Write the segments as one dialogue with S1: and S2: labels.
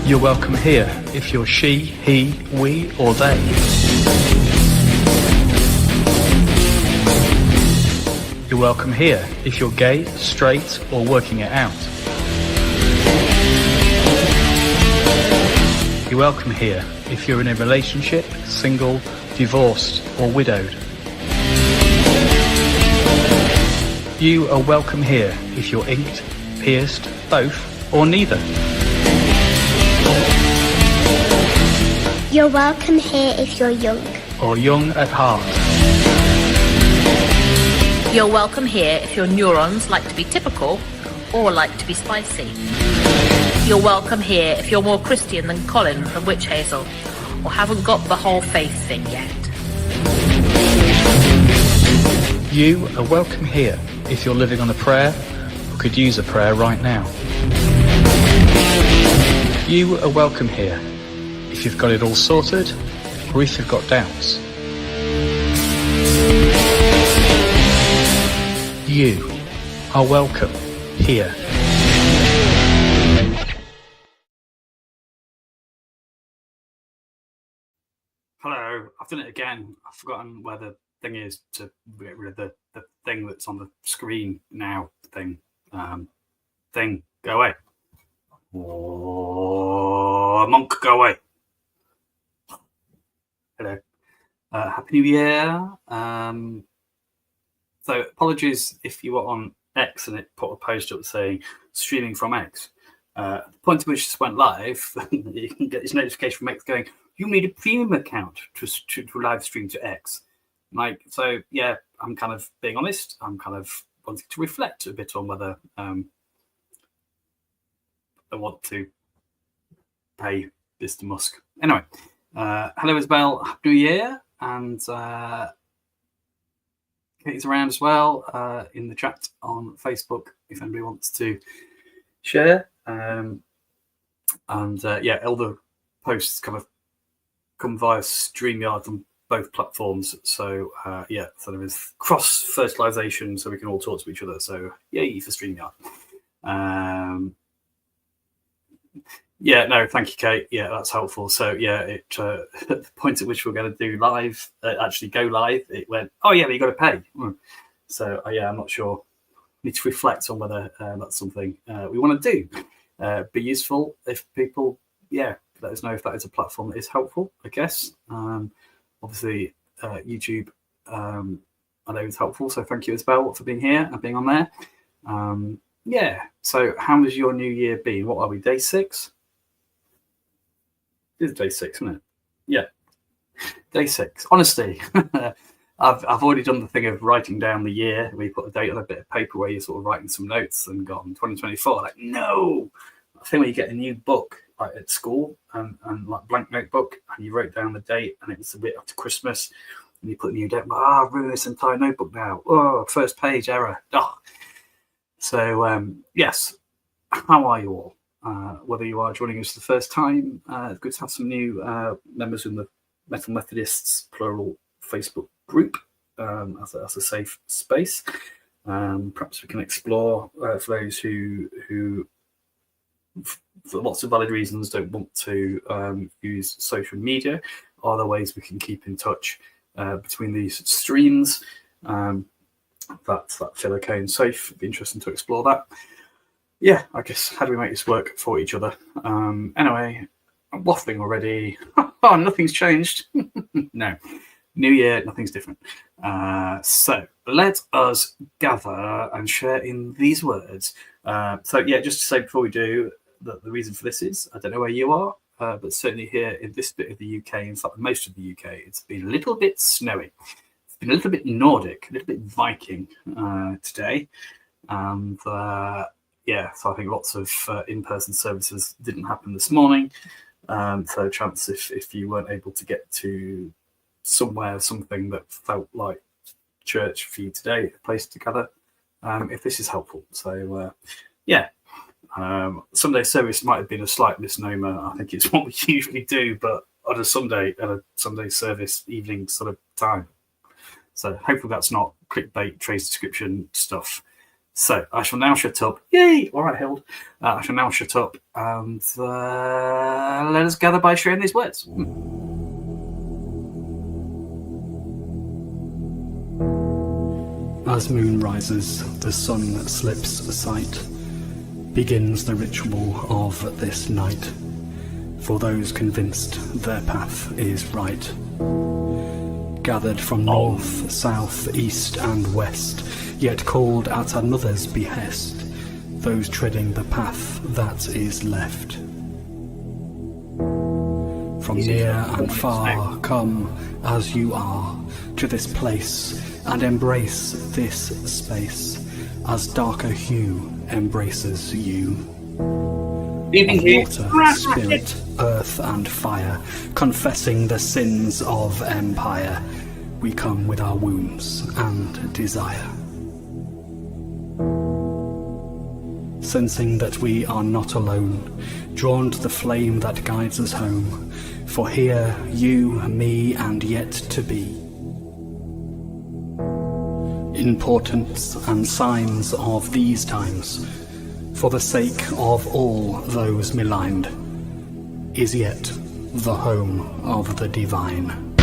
S1: You're welcome here if you're she, he, we, or they. You're welcome here if you're gay, straight, or working it out. You're welcome here if you're in a relationship, single, divorced, or widowed. You are welcome here if you're inked, pierced, both, or neither.
S2: You're welcome here if you're young.
S1: Or young at heart.
S3: You're welcome here if your neurons like to be typical or like to be spicy. You're welcome here if you're more Christian than Colin from Witch Hazel or haven't got the whole faith thing yet.
S1: You are welcome here if you're living on a prayer or could use a prayer right now. You are welcome here if you've got it all sorted or if you've got doubts. You are welcome here.
S4: Hello, I've done it again. I've forgotten where the thing is to get rid of the thing that's on the screen now. Thing. Go away. Oh, monk, go away. Hello. Happy New Year. So apologies if you were on X and it put a post up saying streaming from X. The point at which this went live, you can get this notification from X going, you need a premium account to live stream to X. So yeah, I'm kind of being honest. I'm kind of wanting to reflect a bit on whether I want to pay Mr. Musk. Anyway, hello Isabel, Happy New Year, and Kate's around as well in the chat on Facebook if anybody wants to share. And Elder posts kind of come via StreamYard on both platforms. So so there is cross fertilization, so we can all talk to each other. So yay for StreamYard. Thank you, Kate. Yeah, that's helpful. So at the point at which we're going to do live, actually go live, it went, oh yeah, but you got to pay. So I'm not sure. Need to reflect on whether that's something we want to do. Be useful if people, let us know if that is a platform that is helpful, I guess. Obviously, YouTube, I know is helpful. So thank you, Isabel, for being here and being on there. So how has your new year been? What are we, day 6? It is day 6, isn't it? Yeah, day 6. Honestly, I've already done the thing of writing down the year. We put a date on a bit of paper where you're sort of writing some notes and gone 2024. Like, no! I think when you get a new book at school and like blank notebook and you wrote down the date and it was a bit after Christmas and you put a new date, I've ruined this entire notebook now. Oh, first page error. Oh. So, yes, how are you all? Whether you are joining us for the first time, it's good to have some new members in the Metal Methodists plural Facebook group as a safe space. Perhaps we can explore for those who for lots of valid reasons don't want to use social media. Are there ways we can keep in touch between these streams that feel okay and safe? It'd be interesting to explore that. I guess, how do we make this work for each other? Anyway, I'm waffling already. Oh, nothing's changed. No. New year, nothing's different. So let us gather and share in these words. Just to say before we do, the reason for this is, I don't know where you are, but certainly here in this bit of the UK, in fact, most of the UK, it's been a little bit snowy. It's been a little bit Nordic, a little bit Viking today. And so I think lots of in-person services didn't happen this morning. So chance if you weren't able to get to something that felt like church for you today, a place to gather, if this is helpful. So Sunday service might have been a slight misnomer. I think it's what we usually do, but on a Sunday service evening sort of time. So hopefully that's not clickbait, trace description stuff. So I shall now shut up. Yay! All right, Hild. I shall now shut up and let us gather by sharing these words.
S5: As moon rises, the sun slips sight. Begins the ritual of this night. For those convinced their path is right. Gathered from north, south, east and west, yet called at another's behest, those treading the path that is left. From near and far come as you are to this place and embrace this space as darker hue embraces you. Of water, spirit, earth and fire, confessing the sins of empire, we come with our wounds and desire. Sensing that we are not alone, drawn to the flame that guides us home, for here you, me and yet to be. Importance and signs of these times, for the sake of all those maligned, is yet the home of the divine.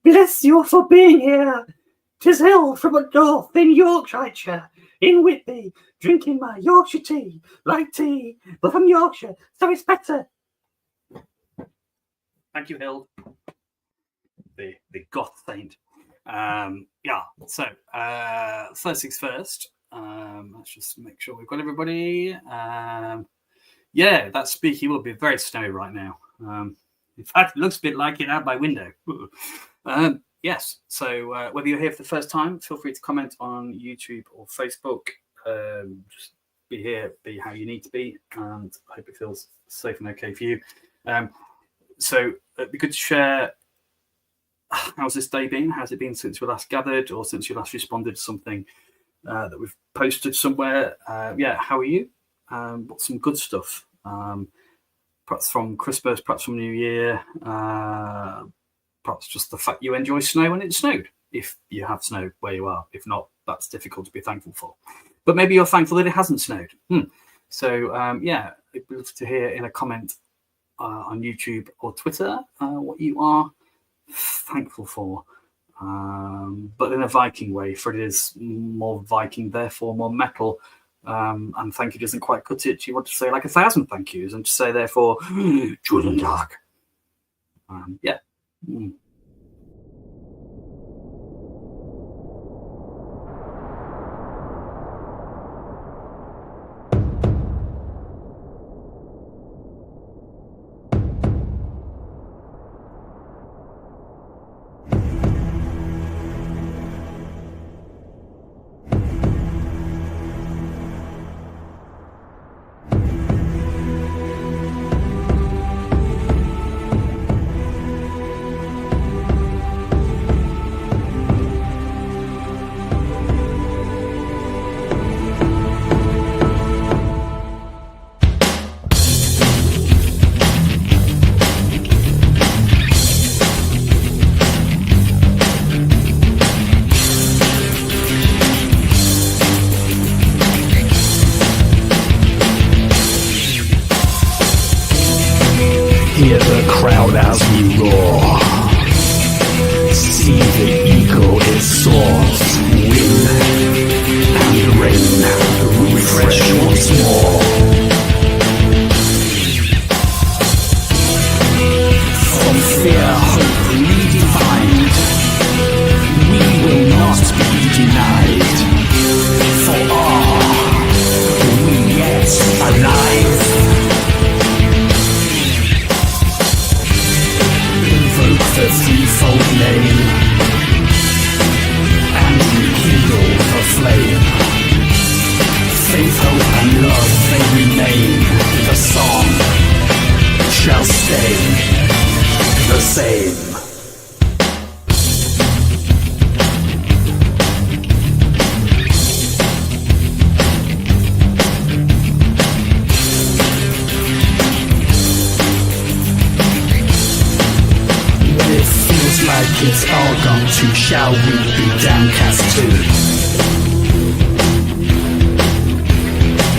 S6: Bless you for being here. 'Tis Hill from up north in Yorkshire, in Whitby, drinking my Yorkshire tea, like tea, but from Yorkshire, so it's better.
S4: Thank you, Hild. The goth saint. So first things first. Let's just make sure we've got everybody. That speaky will be very snowy right now. In fact, it looks a bit like it out my window. Yes, so whether you're here for the first time, feel free to comment on YouTube or Facebook. Just be here, be how you need to be, and I hope it feels safe and okay for you. So it'd be good to share, how's this day been? How's it been since we last gathered, or since you last responded to something that we've posted somewhere? How are you? What's some good stuff? Perhaps from Christmas, perhaps from New Year, perhaps just the fact you enjoy snow when it snowed, if you have snow where you are. If not, that's difficult to be thankful for. But maybe you're thankful that it hasn't snowed. So, it'd be good to hear in a comment on YouTube or Twitter what you are thankful for. But in a Viking way, for it is more Viking, therefore more metal. And thank you doesn't quite cut it. You want to say like 1,000 thank yous and to say therefore Jordan Dark.
S5: Hear the crowd as we roar. See the eagle it soars. Wind and rain refresh once more. From fear, hope redefined, we will not be denied. For are we yet alive? too? Shall we be downcast too?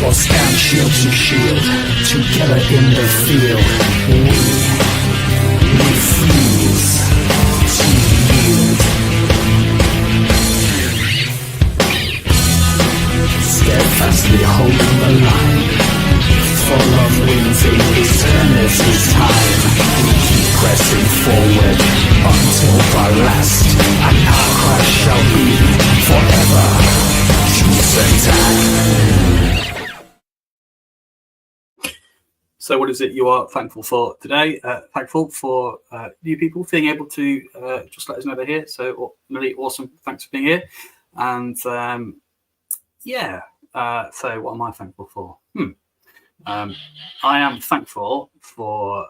S5: Or stand shield to shield, together in the field? We refuse to yield. Steadfastly holding the line, full of wings in eternity's time. We keep pressing forward until the last, and our cry shall be forever. Choose attack.
S4: So what is it you are thankful for today? Thankful for you people being able to just let us know they're here. So really awesome. Thanks for being here. And so what am I thankful for? I am thankful for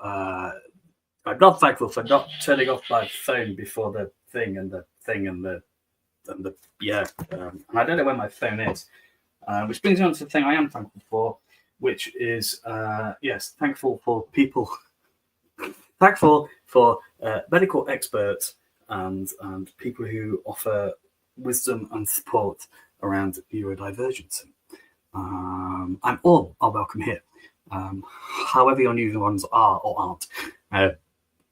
S4: I'm not thankful for not turning off my phone before the thing and the I don't know where my phone is, which brings me on to the thing I am thankful for, which is thankful for people, thankful for medical experts and people who offer wisdom and support around neurodivergency. And all are welcome here, however your new ones are or aren't.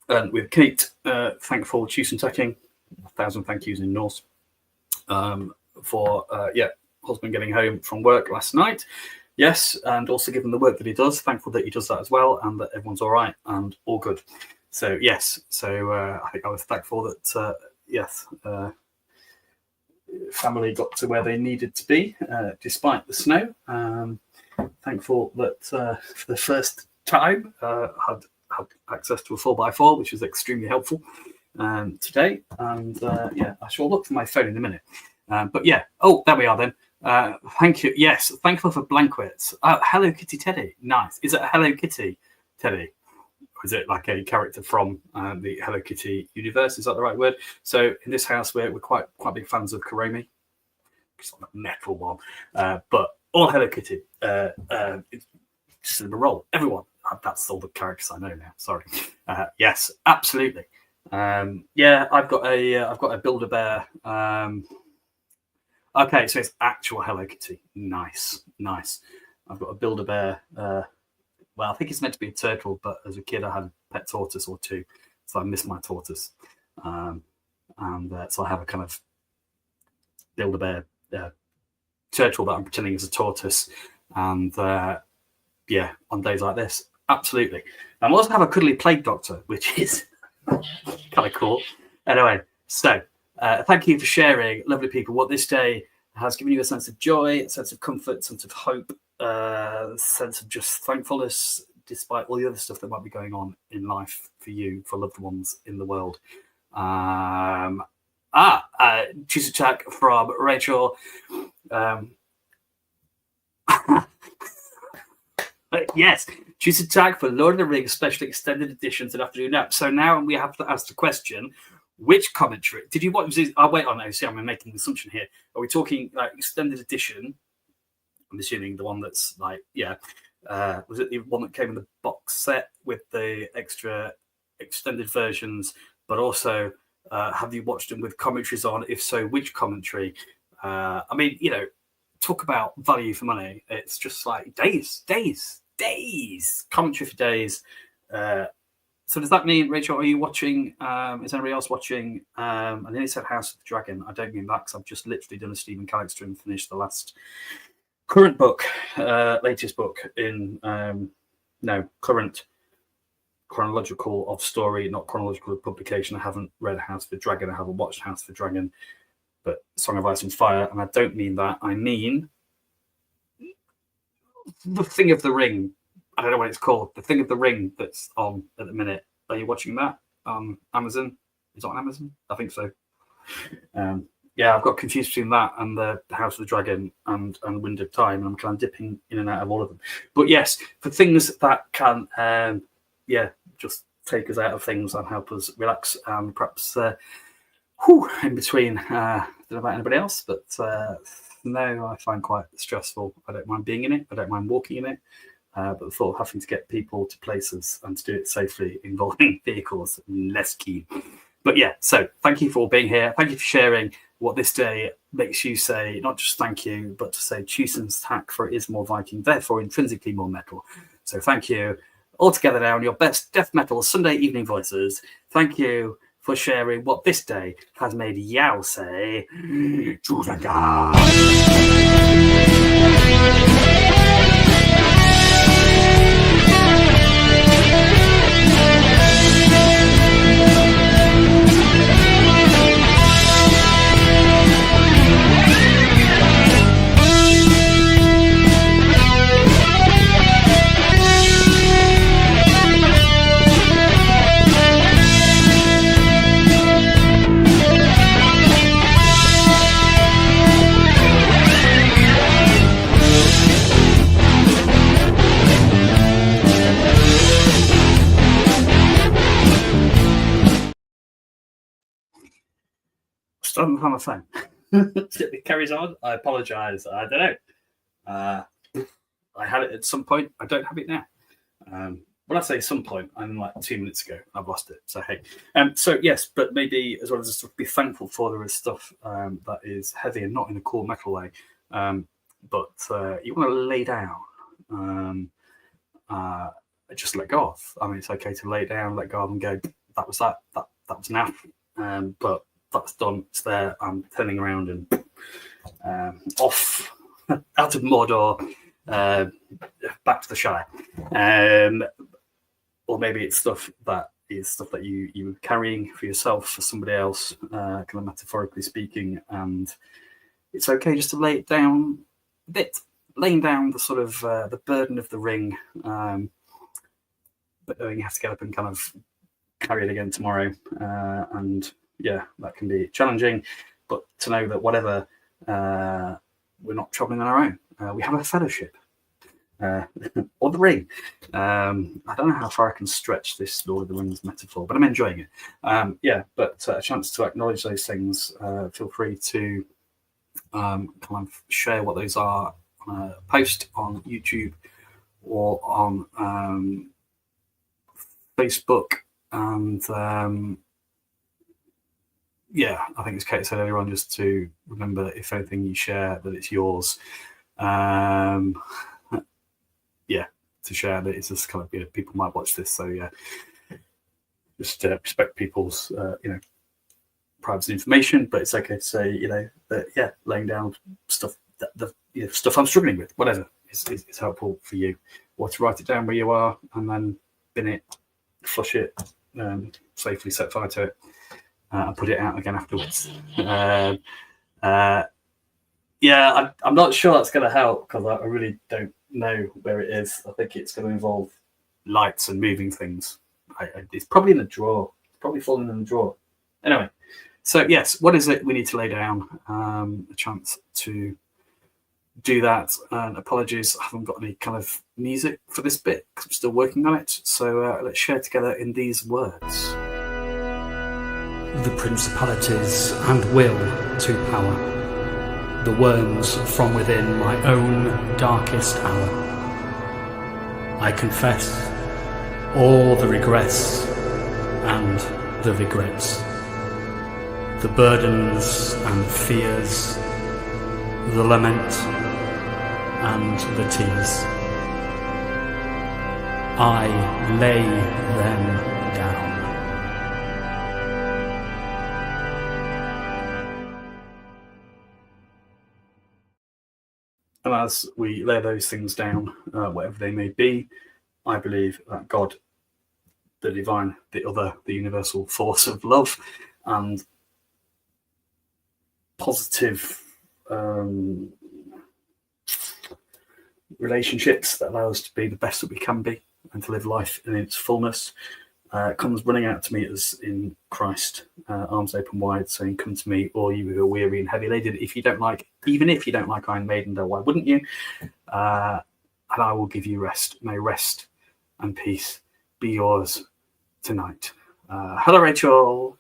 S4: And with Kate, thankful Chusen Tucking, 1,000 thank yous in Norse, for husband getting home from work last night. Yes, and also given the work that he does, thankful that he does that as well, and that everyone's all right and all good. So yes, I think I was thankful that family got to where they needed to be despite the snow. Thankful that for the first time had access to a 4x4, which is extremely helpful today. And I shall look for my phone in a minute. There we are then. Thank you. Yes, thankful for blankets. Hello Kitty Teddy. Nice. Is it a Hello Kitty Teddy? Or is it like a character from the Hello Kitty universe? Is that the right word? So in this house, we're quite big fans of Kuromi. It's not a metal one, but all Hello Kitty. It's just in a role. Everyone. That's all the characters I know now. Sorry. Yes, absolutely. I've got a Build-A-Bear. Okay, so it's actual Hello Kitty. Nice. I've got a Build-A-Bear. I think it's meant to be a turtle, but as a kid I had a pet tortoise or two, so I missed my tortoise. So I have a kind of Build-A-Bear turtle that I'm pretending is a tortoise. And on days like this, absolutely. I also have a cuddly plague doctor, which is kind of cool. Anyway, so thank you for sharing, lovely people, what this day has given you: a sense of joy, a sense of comfort, a sense of hope, a sense of just thankfulness, despite all the other stuff that might be going on in life for you, for loved ones in the world. Choose attack from Rachel. Yes, choose attack for Lord of the Rings special extended editions and afternoon nap. So now we have to ask the question: which commentary did you watch? Wait on. See, I'm making an assumption here. Are we talking like extended edition? I'm assuming the one that's was it the one that came in the box set with the extra extended versions? But also, have you watched them with commentaries on? If so, which commentary? Talk about value for money. It's just like days, commentary for days. So does that mean, Rachel, are you watching? Is anybody else watching? I nearly said House of the Dragon. I don't mean that, because I've just literally done a Stephen Callister and finished the latest book in current chronological of story, not chronological of publication. I haven't read House of the Dragon. I haven't watched House of the Dragon, but Song of Ice and Fire. And I don't mean that. I mean the Thing of the Ring. I don't know what it's called. The Thing of the Ring that's on at the minute. Are you watching that on Amazon? Is it on Amazon? I think so. I've got confused between that and the House of the Dragon and Wind of Time, and I'm kind of dipping in and out of all of them. But yes, for things that can, just take us out of things and help us relax, and perhaps in between. I don't know about anybody else, but no, I find quite stressful. I don't mind being in it. I don't mind walking in it. But the thought of having to get people to places and to do it safely involving vehicles, less keen. But yeah, so thank you for being here. Thank you for sharing what this day makes you say, not just thank you, but to say Chewson's tack, for it is more Viking, therefore intrinsically more metal. So thank you all together now in your best death metal Sunday evening voices. Thank you for sharing what this day has made Yao say, to the God. Still haven't found my phone. It carries on. I apologise. I don't know. I had it at some point. I don't have it now. When I say some point, I mean like 2 minutes ago. I've lost it. So hey. So yes, but maybe as well as just be thankful for there is stuff that is heavy and not in a cool metal way. But you want to lay down. Just let go of. I mean, it's okay to lay down, let go of, and go. That was that. That was naff. But that's done. It's there. I'm turning around and off out of Mordor, back to the Shire. Or maybe it's stuff that you were carrying for yourself, for somebody else, kind of metaphorically speaking. And it's okay just to lay it down a bit, laying down the sort of the burden of the ring. But knowing you have to get up and kind of carry it again tomorrow. And yeah, that can be challenging, but to know that whatever, we're not traveling on our own. We have a fellowship, or the ring. I don't know how far I can stretch this Lord of the Rings metaphor, but I'm enjoying it. Yeah, but a chance to acknowledge those things. Feel free to kind of share what those are on a post on YouTube or on Facebook, and yeah, I think as Kate said earlier on, just to remember, if anything you share, that it's yours. Yeah, to share that it's just kind of, people might watch this, so yeah, just respect people's privacy information, but it's okay to say that yeah, laying down stuff that stuff I'm struggling with, whatever is helpful for you, or to write it down where you are and then bin it, flush it, safely set fire to it. And put it out again afterwards. Yeah, I'm not sure that's going to help, because I really don't know where it is. I think it's going to involve lights and moving things. It's probably in the drawer. It's probably falling in the drawer. Anyway, so yes, what is it we need to lay down? A chance to do that. And apologies, I haven't got any kind of music for this bit because I'm still working on it. So let's share together in these words.
S5: The principalities and will to power, the worms from within my own darkest hour. I confess all the regrets and the regrets, the burdens and fears, the lament and the tears. I lay them down.
S4: And as we lay those things down, whatever they may be, I believe that God, the divine, the other, the universal force of love and positive relationships that allow us to be the best that we can be and to live life in its fullness, comes running out to meet us in Christ, arms open wide, saying, "Come to me, all you who are weary and heavy laden." Even if you don't like Iron Maiden, though, why wouldn't you? And I will give you rest. May rest and peace be yours tonight. Hello, Rachel.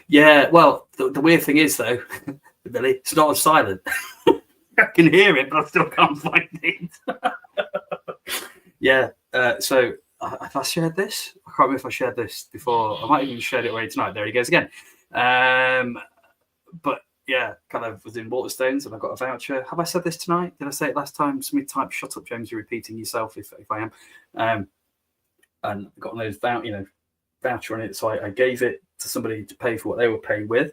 S4: Yeah, well, the weird thing is, though, Billy, it's not on silent. I can hear it, but I still can't find it. Yeah, so have I shared this? I can't remember if I shared this before. I might have even shared it already tonight. There he goes again. But yeah, kind of was in Waterstones and I got a voucher. Have I said this tonight? Did I say it last time? Somebody typed, "Shut up, James, you're repeating yourself," if I am. And got one of those voucher on it. So I gave it to somebody to pay for what they were paying with.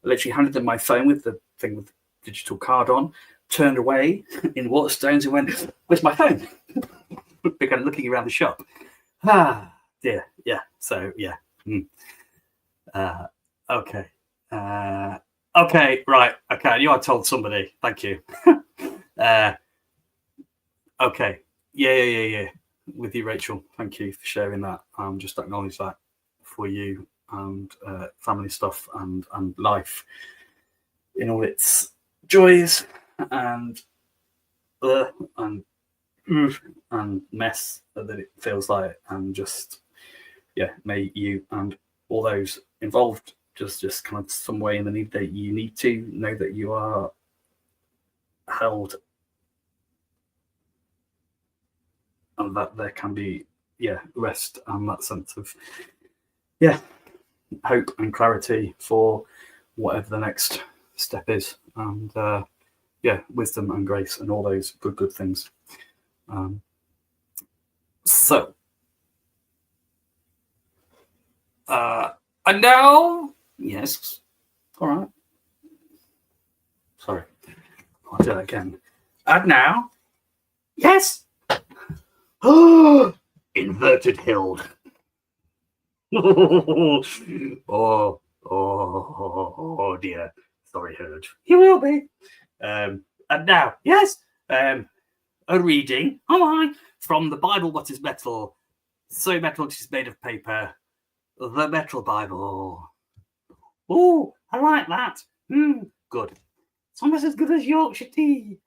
S4: I literally handed them my phone with the thing with the digital card on, turned away in Waterstones and went, "Where's my phone?" Began looking around the shop. Ah, dear. Yeah. So, yeah. Okay. Okay. Right. Okay. I knew I told somebody. Thank you. Okay. Yeah. With you, Rachel. Thank you for sharing that. Just acknowledge that for you and family stuff and life in all its joys and mess that it feels like, and just may you and all those involved just kind of some way in the need that you need to know that you are held, and that there can be rest and that sense of hope and clarity for whatever the next step is, and wisdom and grace and all those good things. And now, yes, all right. Sorry, I'll do that again. And now, yes. Inverted Hild. Oh dear. Sorry, Herd. You will be. And now, yes, a reading, from the Bible, What is Metal? So metal it is made of paper. The Metal Bible. Oh, I like that. Good. It's almost as good as Yorkshire tea.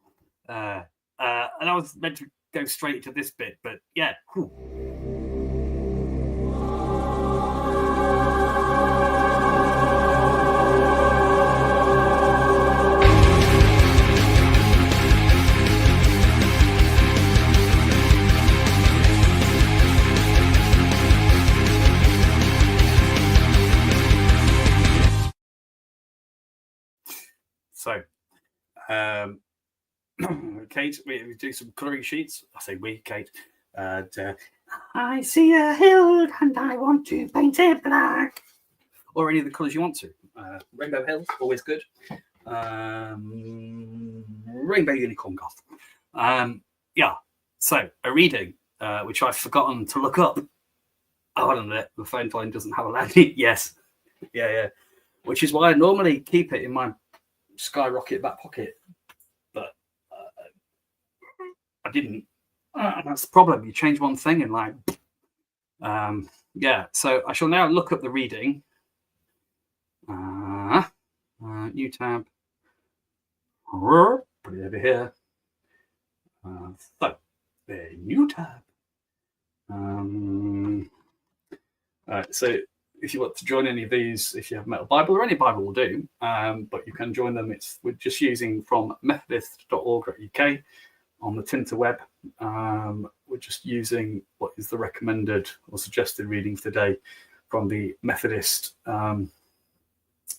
S4: And I was meant to go straight to this bit, but yeah. Whew. So, Kate, we do some colouring sheets. I say we, Kate. I see a hill and I want to paint it black. Or any of the colours you want to. Rainbow Hill, always good. Rainbow Unicorn Goth. So a reading, which I've forgotten to look up. Oh, hold on a minute. The phone line doesn't have a landing. Yes. Yeah. Which is why I normally keep it in my skyrocket back pocket, but I didn't. That's the problem. You change one thing and so I shall now look up the reading. New tab. Put it over here. So the new tab. So if you want to join any of these, if you have Metal Bible or any Bible will do, but you can join them. We're just using from methodist.org.uk on the Tinterweb. We're just using what is the recommended or suggested reading for today from the Methodist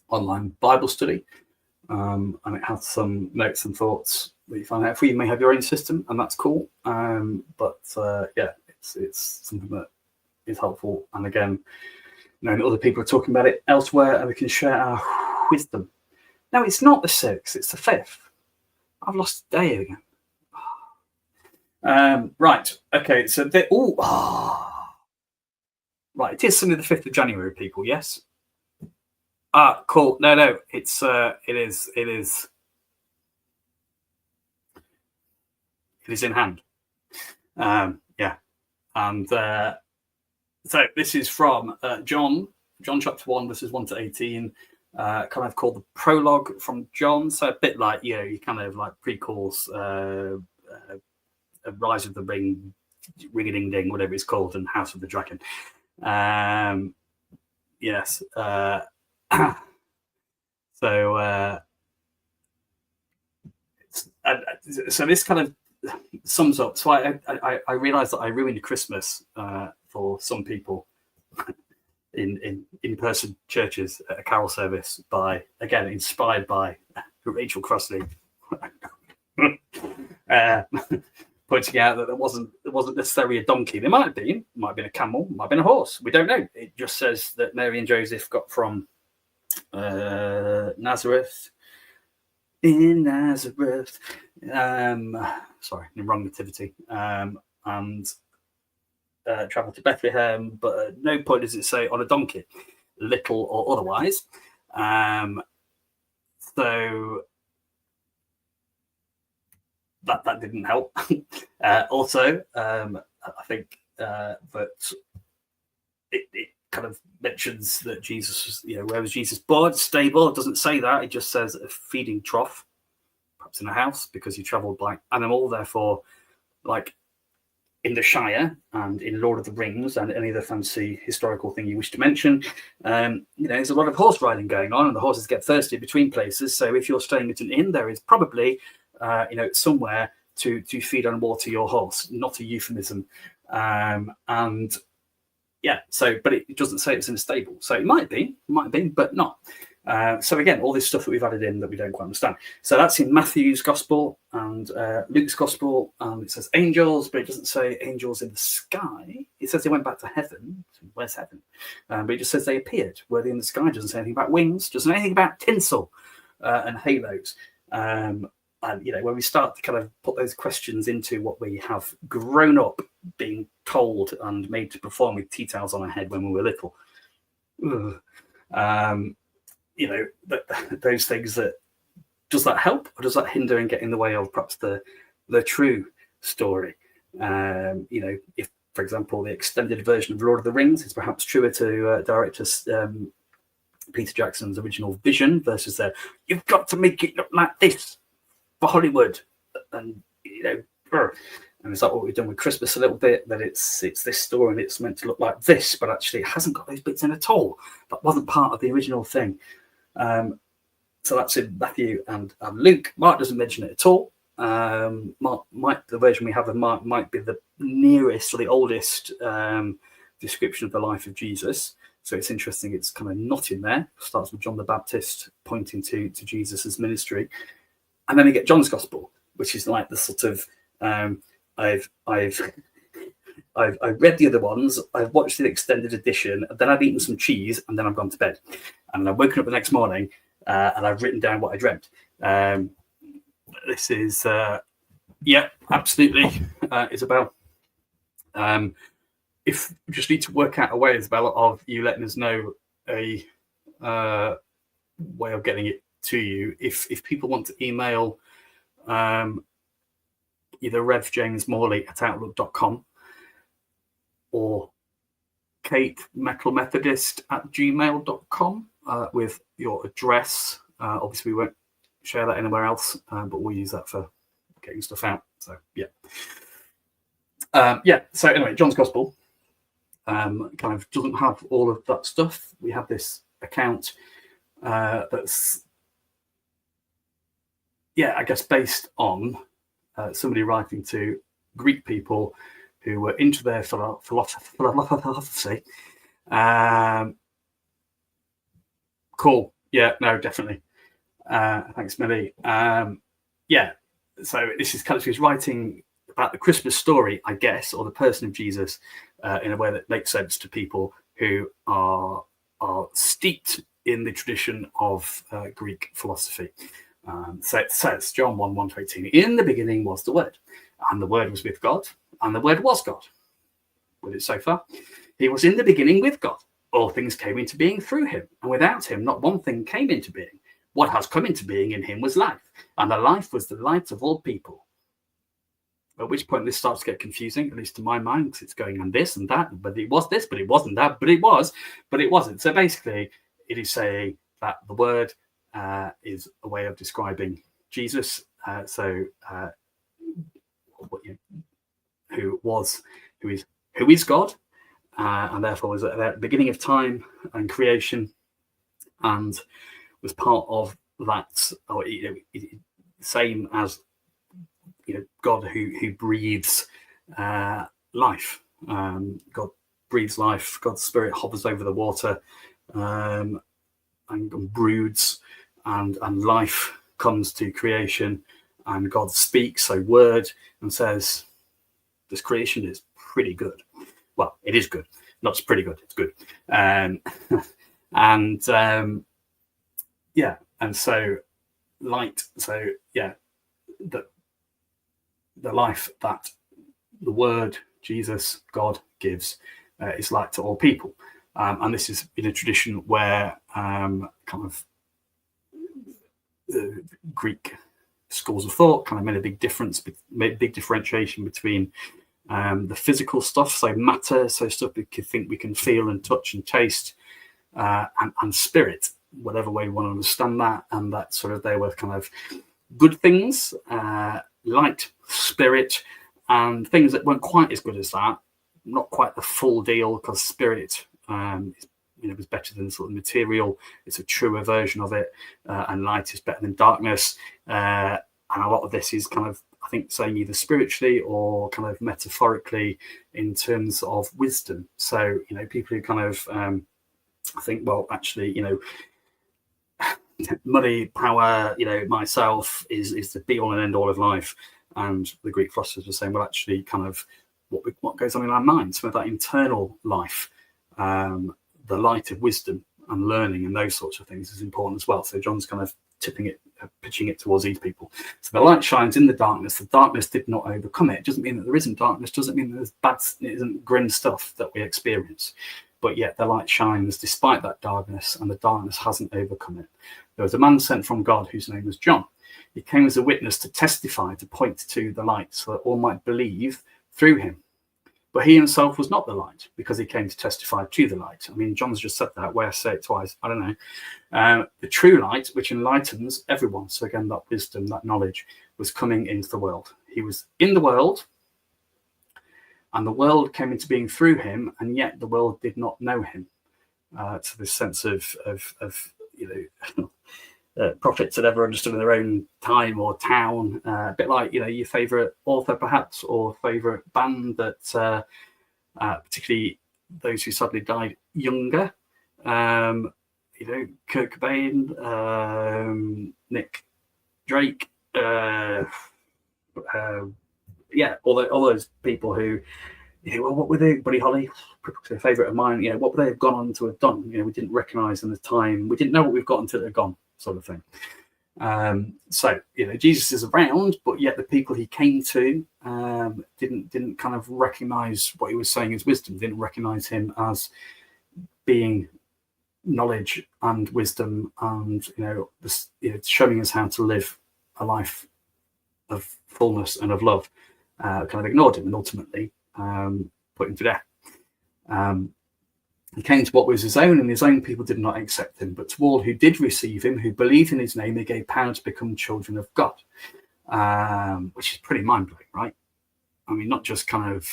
S4: online Bible study. And it has some notes and thoughts that you find out for. You may have your own system, and that's cool. It's something that is helpful. And again, knowing other people are talking about it elsewhere, and we can share our wisdom. No, it's not the 6th, it's the 5th. I've lost a day again. Right, okay, so right, it is Sunday the 5th of January, people, yes? Cool. No, it is in hand. And so this is from John chapter 1, verses 1 to 18, kind of called the prologue from John. So a bit like, you kind of like pre-course, Rise of the Ring, Ring-a-Ding-Ding, whatever it's called, and House of the Dragon. Yes. So this kind of sums up. So I realized that I ruined Christmas for some people in person churches at a carol service by, again, inspired by Rachel Crossley, pointing out that there wasn't necessarily a donkey. There might have been a camel, might have been a horse. We don't know. It just says that Mary and Joseph got from Nazareth, in Nazareth, sorry, in wrong nativity, and travelled to Bethlehem, but at no point does it say on a donkey, little or otherwise. So that didn't help. Also, I think that it kind of mentions that Jesus was, where was Jesus born? Stable. It doesn't say that. It just says a feeding trough, perhaps in a house, because he travelled by animal. Therefore, like in the Shire and in Lord of the Rings and any other fancy historical thing you wish to mention, there's a lot of horse riding going on, and the horses get thirsty between places. So if you're staying at an inn, there is probably, somewhere to feed and water your horse. Not a euphemism. And yeah, but it doesn't say it's in a stable. So it might be, but not. So again, all this stuff that we've added in that we don't quite understand. So that's in Matthew's Gospel and Luke's Gospel. It says angels, but it doesn't say angels in the sky. It says they went back to heaven. Where's heaven? But it just says they appeared. Were they in the sky? It doesn't say anything about wings. Doesn't say anything about tinsel and halos. And when we start to kind of put those questions into what we have grown up being told and made to perform with tea towels on our head when we were little, those things, that does that help, or does that hinder and get in the way of perhaps the true story? If, for example, the extended version of Lord of the Rings is perhaps truer to director Peter Jackson's original vision versus you've got to make it look like this for Hollywood, and and is that what we've done with Christmas a little bit, that it's this story and it's meant to look like this, but actually it hasn't got those bits in at all. That wasn't part of the original thing. So that's in Matthew and Luke. Mark doesn't mention it at all. Mark, the version we have of Mark might be the nearest or the oldest description of the life of Jesus. So it's interesting, it's kind of not in there. It starts with John the Baptist pointing to Jesus' ministry. And then you get John's Gospel, which is like the sort of I've read the other ones, I've watched the extended edition, and then I've eaten some cheese, and then I've gone to bed. And I've woken up the next morning and I've written down what I dreamt. This is, absolutely, Isabel. If we just need to work out a way, Isabel, of you letting us know a way of getting it to you. If people want to email either revjamesmorley@outlook.com or katemetalmethodist@gmail.com with your address. Obviously, we won't share that anywhere else, but we'll use that for getting stuff out. So, yeah. So anyway, John's Gospel kind of doesn't have all of that stuff. We have this account that's, I guess, based on somebody writing to Greek people who were into their philosophy. Cool. Yeah, no, definitely. Thanks, Millie. So this is kind of, he's writing about the Christmas story, I guess, or the person of Jesus in a way that makes sense to people who are steeped in the tradition of Greek philosophy. So it says, John 1:1-18, in the beginning was the Word, and the Word was with God, and the Word was God. With it so far? He was in the beginning with God. All things came into being through him, and without him not one thing came into being. What has come into being in him was life, and the life was the light of all people. At which point this starts to get confusing, at least to my mind, because it's going on this and that, but it was this, but it wasn't that, but it was, but it wasn't. So basically, it is saying that the Word is a way of describing Jesus. Who is God, and therefore was at the beginning of time and creation, and was part of that, or same as God who breathes life. God breathes life. God's Spirit hovers over the water and broods, and life comes to creation, and God speaks a word and says, this creation is pretty good. Well, it is good. Not just pretty good, it's good. And so light, so yeah, the life that the word, Jesus, God gives is light to all people. And this is in a tradition where kind of Greek schools of thought kind of made a big difference, made a big differentiation between the physical stuff, so matter, so stuff we could think we can feel and touch and taste, and spirit, whatever way you want to understand that, and that sort of they were kind of good things, light, spirit, and things that weren't quite as good as that, not quite the full deal, because spirit was better than sort of material. It's a truer version of it, and light is better than darkness, and a lot of this is kind of, I think, saying either spiritually or kind of metaphorically in terms of wisdom. So, people who kind of think, well, actually, money, power, myself is the be all and end all of life. And the Greek philosophers were saying, well, actually, kind of what goes on in our minds, some of that internal life, the light of wisdom and learning and those sorts of things is important as well. So John's kind of pitching it towards these people. So the light shines in the darkness did not overcome it. It doesn't mean that there isn't darkness, doesn't mean that there's bad, it isn't grim stuff that we experience, but yet the light shines despite that darkness, and the darkness hasn't overcome it. There was a man sent from God whose name was John. He came as a witness to testify, to point to the light, so that all might believe through him. But he himself was not the light, because he came to testify to the light. I mean, John's just said that. Where I say it twice, I don't know. The true light, which enlightens everyone. So again, that wisdom, that knowledge was coming into the world. He was in the world, and the world came into being through him, and yet the world did not know him. To this sense of prophets had ever understood in their own time or town, a bit like your favorite author perhaps, or favorite band that particularly those who sadly died younger, Kurt Cobain, Nick Drake, all those people who, what were they, Buddy Holly, a favorite of mine, what would they have gone on to have done? We didn't recognize in the time, we didn't know what we've got until they're gone, sort of thing. So Jesus is around, but yet the people he came to didn't kind of recognize what he was saying as wisdom, didn't recognize him as being knowledge and wisdom, and showing us how to live a life of fullness and of love. Kind of ignored him and ultimately put him to death. He came to what was his own, and his own people did not accept him. But to all who did receive him, who believed in his name, he gave power to become children of God, which is pretty mind-blowing, right? I mean, not just kind of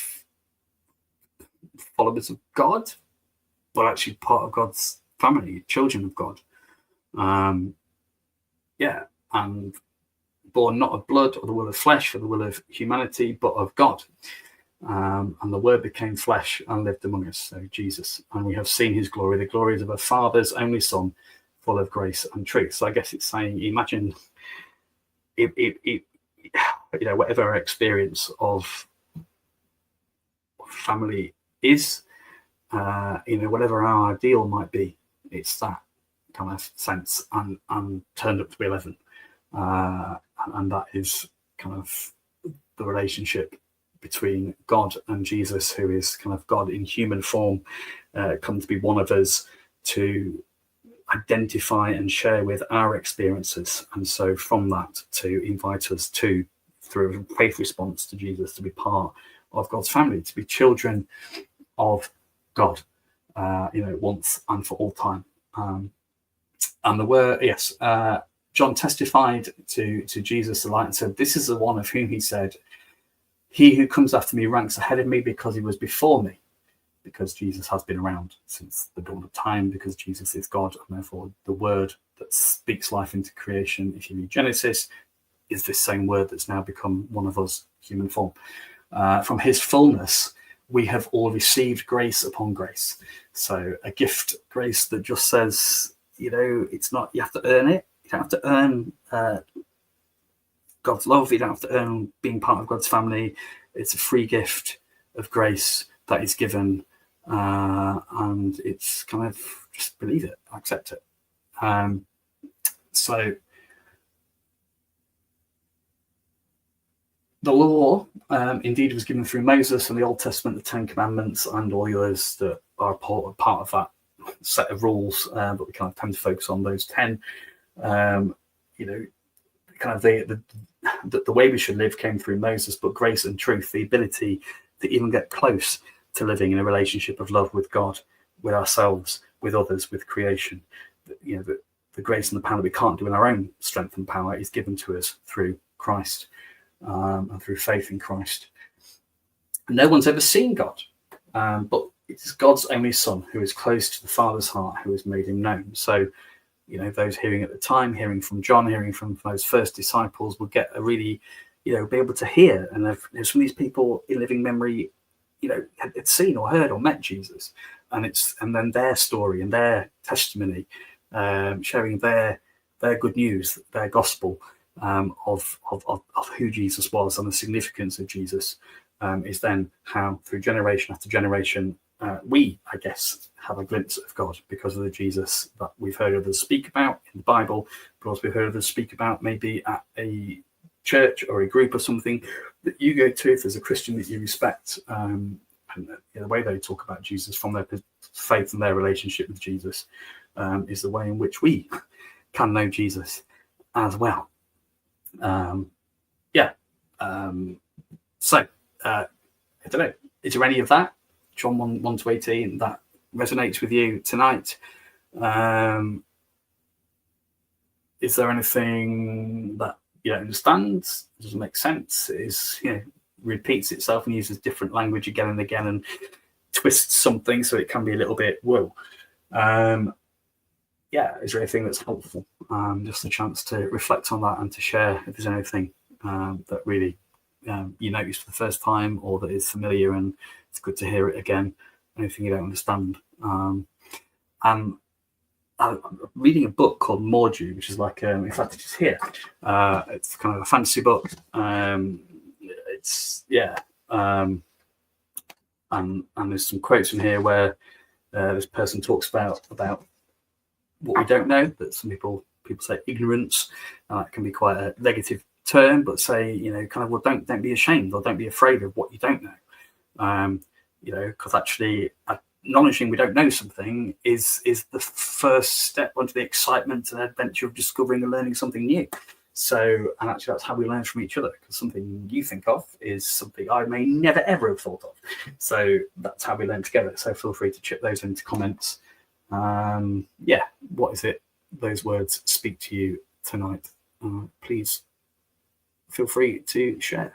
S4: followers of God, but actually part of God's family, children of God. And born not of blood or the will of flesh or the will of humanity, but of God. And the word became flesh and lived among us, so Jesus. And we have seen his glory, the glories of a Father's only Son, full of grace and truth. So I guess it's saying, imagine whatever our experience of family is, whatever our ideal might be, it's that kind of sense and turned up to 11. And that is kind of the relationship between God and Jesus, who is kind of God in human form, come to be one of us, to identify and share with our experiences. And so from that, to invite us to, through a faith response to Jesus, to be part of God's family, to be children of God, once and for all time. And the word, John testified to Jesus the light and said, "This is the one of whom he said, he who comes after me ranks ahead of me because he was before me," because Jesus has been around since the dawn of time, because Jesus is God, and therefore the word that speaks life into creation, if you read Genesis, is this same word that's now become one of us, human form. From his fullness we have all received grace upon grace. So a gift, grace that just says, it's not, you have to earn it. You don't have to earn God's love. You don't have to earn being part of God's family. It's a free gift of grace that is given, and it's kind of just believe it, accept it. So the law indeed was given through Moses and the Old Testament, the Ten Commandments, and all the others that are part of that set of rules. But we kind of tend to focus on those 10. Kind of the way we should live came through Moses, but grace and truth, the ability to even get close to living in a relationship of love with God, with ourselves, with others, with creation. The grace and the power that we can't do in our own strength and power is given to us through Christ. And through faith in Christ. No one's ever seen God, but it's God's only Son who is close to the Father's heart, who has made him known. So, those hearing at the time, hearing from John, hearing from those first disciples, will get a really, be able to hear. And there's some of these people in living memory, had seen or heard or met Jesus, and then their story and their testimony, sharing their good news, their gospel. Of who Jesus was and the significance of Jesus is then how through generation after generation we, I guess, have a glimpse of God because of the Jesus that we've heard others speak about in the Bible, but also we've heard others speak about maybe at a church or a group or something that you go to if there's a Christian that you respect, and the way they talk about Jesus from their faith and their relationship with Jesus is the way in which we can know Jesus as well. So I don't know, is there any of that John 1-18 that resonates with you tonight? Is there anything that you don't understand, doesn't make sense, repeats itself and uses different language again and again and twists something so it can be a little bit whoa? Is there anything that's helpful? Just a chance to reflect on that and to share if there's anything that really you noticed for the first time or that is familiar and it's good to hear it again. Anything you don't understand. And I'm reading a book called Morju, which is like, in fact, it's here. It's kind of a fantasy book. And there's some quotes in here where this person talks about what we don't know, that some people say ignorance, and that can be quite a negative term, but say, well, don't be ashamed or don't be afraid of what you don't know. Because actually acknowledging we don't know something is the first step onto the excitement and adventure of discovering and learning something new. So, and actually that's how we learn from each other, because something you think of is something I may never ever have thought of. So that's how we learn together. So feel free to chip those into comments. What is it those words speak to you tonight? Please feel free to share.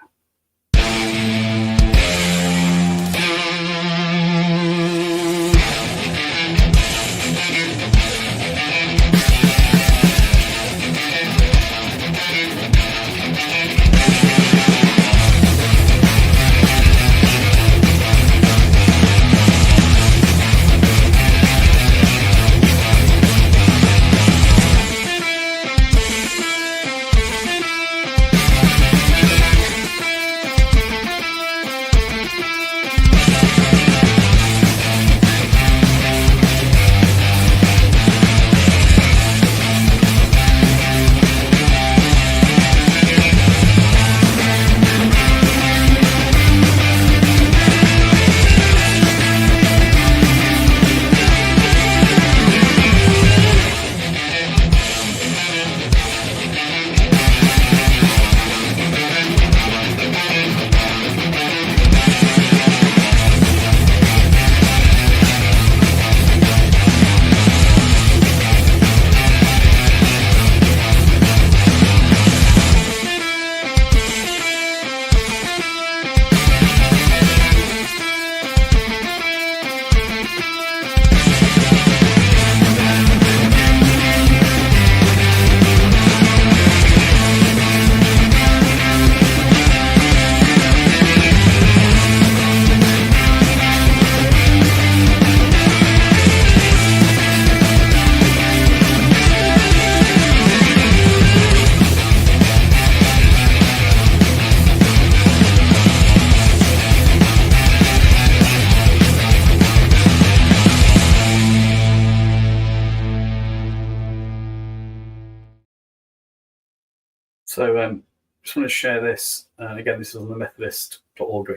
S4: So just want to share this. Again, this is on the methodist.org.uk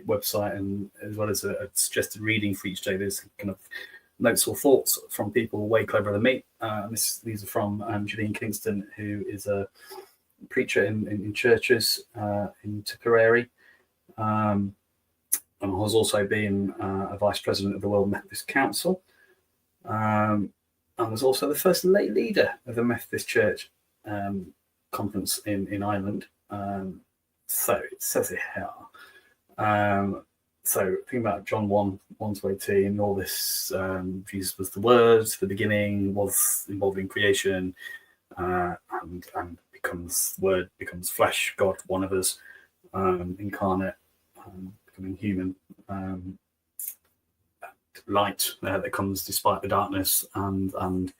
S4: website, and as well as a suggested reading for each day. There's kind of notes or thoughts from people way cleverer than me. These are from Gillian Kingston, who is a preacher in churches in Tipperary, and has also been a vice president of the World Methodist Council, and was also the first lay leader of the Methodist Church conference in Ireland. So it says it here. So think about John 1:18, all this, Jesus was the Word, the beginning, was involved in creation, and becomes Word, becomes flesh, God, one of us, incarnate, becoming human, light that comes despite the darkness, and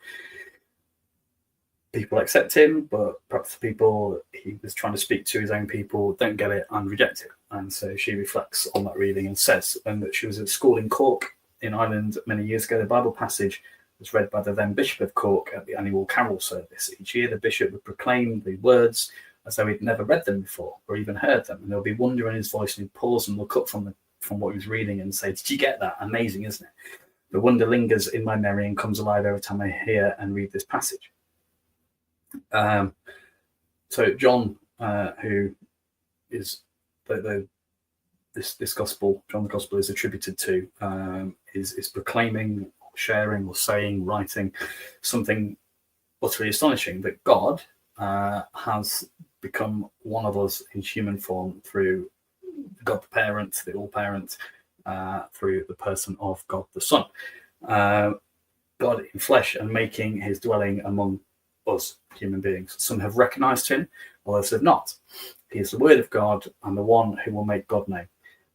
S4: people accept him, but perhaps the people he was trying to speak to, his own people, don't get it and reject it. And so she reflects on that reading and says, when that she was at school in Cork in Ireland many years ago, the Bible passage was read by the then Bishop of Cork at the annual carol service. Each year the bishop would proclaim the words as though he'd never read them before or even heard them, and there would be wonder in his voice, and he'd pause and look up from what he was reading and say, "Did you get that? Amazing, isn't it? The wonder lingers in my memory and comes alive every time I hear and read this passage." So John, who is this gospel, John the Gospel is attributed to, is proclaiming, sharing, or saying, writing something utterly astonishing, that God has become one of us in human form through God the Parent, the All Parent, through the person of God the Son, God in flesh, and making his dwelling among us human beings. Some have recognized him, others have not. He is the Word of God and the one who will make God known.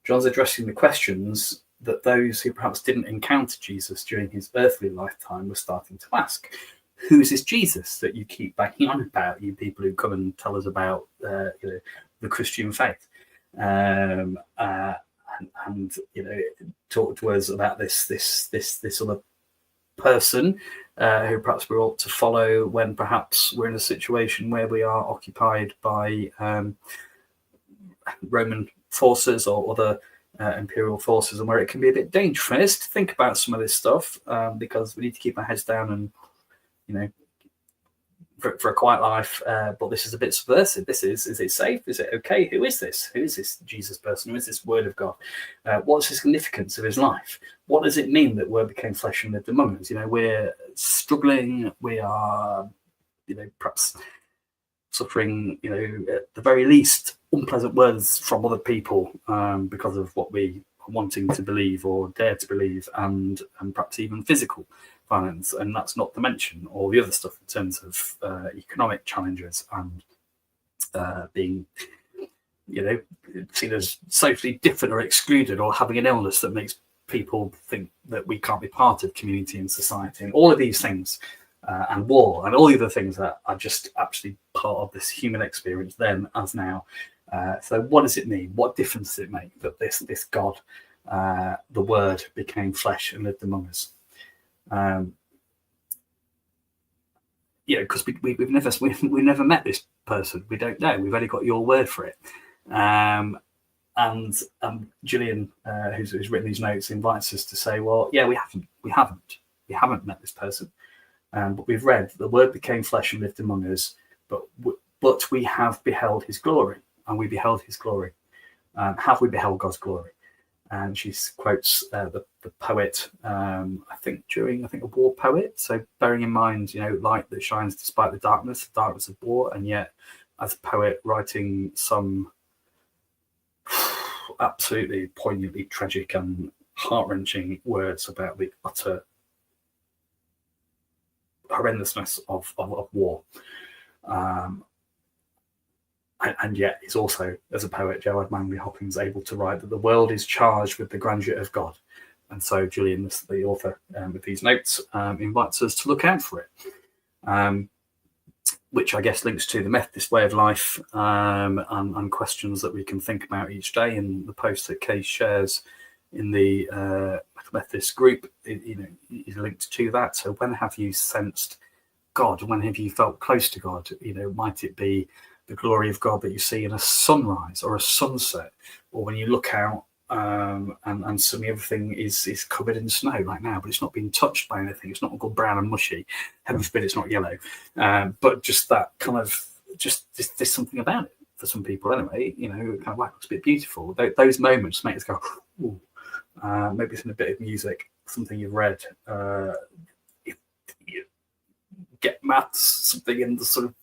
S4: John's addressing the questions that those who perhaps didn't encounter Jesus during his earthly lifetime were starting to ask. Who is this Jesus that you keep banging on about, you people who come and tell us about the Christian faith, and talk to us about this other person who perhaps we're ought to follow when perhaps we're in a situation where we are occupied by Roman forces or other imperial forces, and where it can be a bit dangerous to think about some of this stuff, because we need to keep our heads down and, for a quiet life. But this is a bit subversive. Is it safe? Is it okay? Who is this? Who is this Jesus person? Who is this Word of God? What's the significance of his life? What does it mean that Word became flesh and lived among us? We're struggling. We are, perhaps suffering, at the very least, unpleasant words from other people because of what we are wanting to believe or dare to believe, and perhaps even physical violence. And that's not to mention all the other stuff in terms of economic challenges and being, seen as socially different or excluded, or having an illness that makes people think that we can't be part of community and society, and all of these things, and war and all the other things that are just absolutely part of this human experience then as now. So what does it mean? What difference does it make that this God, the Word, became flesh and lived among us? Because we've never met this person. We don't know. We've only got your word for it. And Gillian, who's written these notes, invites us to say, well, yeah, we haven't met this person, but we've read the Word became flesh and lived among us, but we have beheld his glory, and we beheld his glory. Have we beheld God's glory? And she quotes the poet, I think a war poet. So bearing in mind, light that shines despite the darkness of war, and yet as a poet writing some absolutely poignantly tragic and heart-wrenching words about the utter horrendousness of war. And yet he's also, as a poet, Gerard Manley Hopkins, able to write that the world is charged with the grandeur of God. And so Gillian, the author, with these notes, invites us to look out for it, which I guess links to the Methodist way of life, and questions that we can think about each day. In the post that Kay shares in the Methodist group, is linked to that. So when have you sensed God? When have you felt close to God? Might it be the glory of God that you see in a sunrise or a sunset, or when you look out and suddenly everything is covered in snow like now, but it's not being touched by anything. It's not all brown and mushy. Heaven forbid it's not yellow. But just that kind of, just there's something about it for some people anyway, you know, kind of like looks a bit beautiful. Those moments make us go, ooh. Maybe it's in a bit of music, something you've read. You get maths, something in the sort of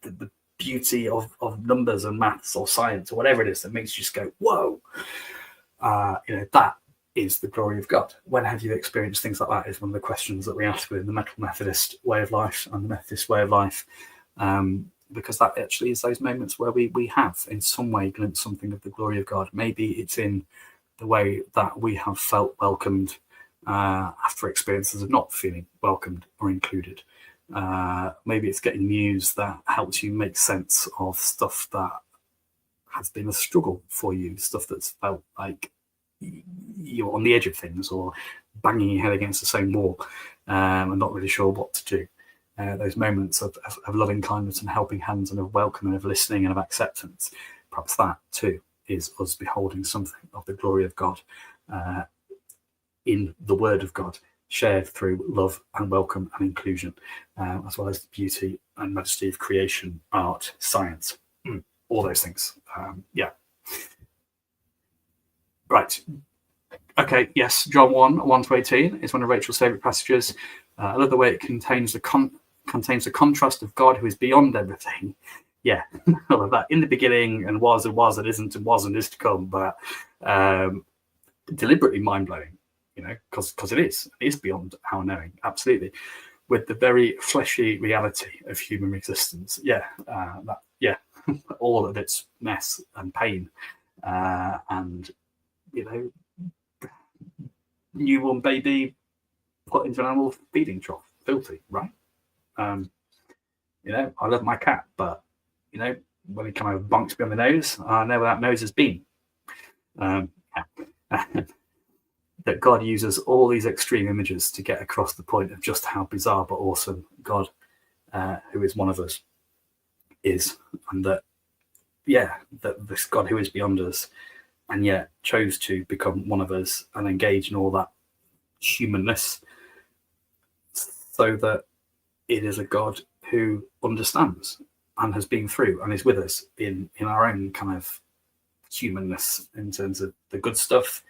S4: the beauty of numbers and maths or science or whatever it is that makes you just go, whoa. You know, that is the glory of God. When have you experienced things like that is one of the questions that we ask within the Methodist way of life and the Methodist way of life. Because that actually is those moments where we have in some way glimpsed something of the glory of God. Maybe it's in the way that we have felt welcomed after experiences of not feeling welcomed or included. Maybe it's getting news that helps you make sense of stuff that has been a struggle for you, stuff that's felt like you're on the edge of things or banging your head against the same wall and not really sure what to do. Those moments of loving kindness and helping hands and of welcome and of listening and of acceptance, perhaps that too is us beholding something of the glory of God in the Word of God, shared through love and welcome and inclusion, as well as the beauty and majesty of creation, art, science, all those things. Yeah. Right. Okay, yes, John 1:1-18 is one of Rachel's favourite passages. I love the way it contains the contrast of God who is beyond everything. Yeah, I love that. In the beginning, and was, and isn't, and was, and is to come, but deliberately mind-blowing, you know, because it is beyond our knowing, absolutely. With the very fleshy reality of human existence. Yeah, all of its mess and pain, and, you know, newborn baby put into an animal feeding trough, filthy, right? You know, I love my cat, but, you know, when he kind of bonks me on the nose, I know where that nose has been. That God uses all these extreme images to get across the point of just how bizarre but awesome God, who is one of us, is. And that, yeah, that this God who is beyond us and yet chose to become one of us and engage in all that humanness, so that it is a God who understands and has been through and is with us in our own kind of humanness, in terms of the good stuff,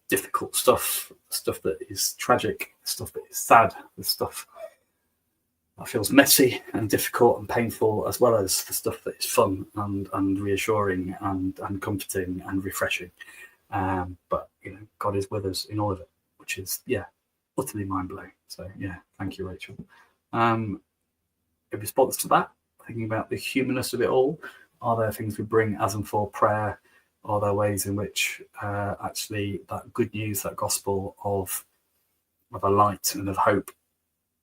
S4: difficult stuff, stuff that is tragic, stuff that is sad, the stuff that feels messy and difficult and painful, as well as the stuff that is fun and reassuring and comforting and refreshing. But, you know, God is with us in all of it, which is, yeah, utterly mind-blowing. So, yeah, thank you, Rachel. In response to that, thinking about the humanness of it all, are there things we bring as and for prayer? Are there ways in which actually that good news, that gospel of a light and of hope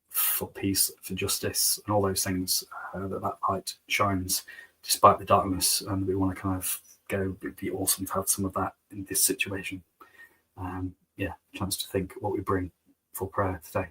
S4: for peace, for justice, and all those things, that light shines despite the darkness, and we want to kind of go, it'd be awesome to have some of that in this situation. Yeah, chance to think what we bring for prayer today.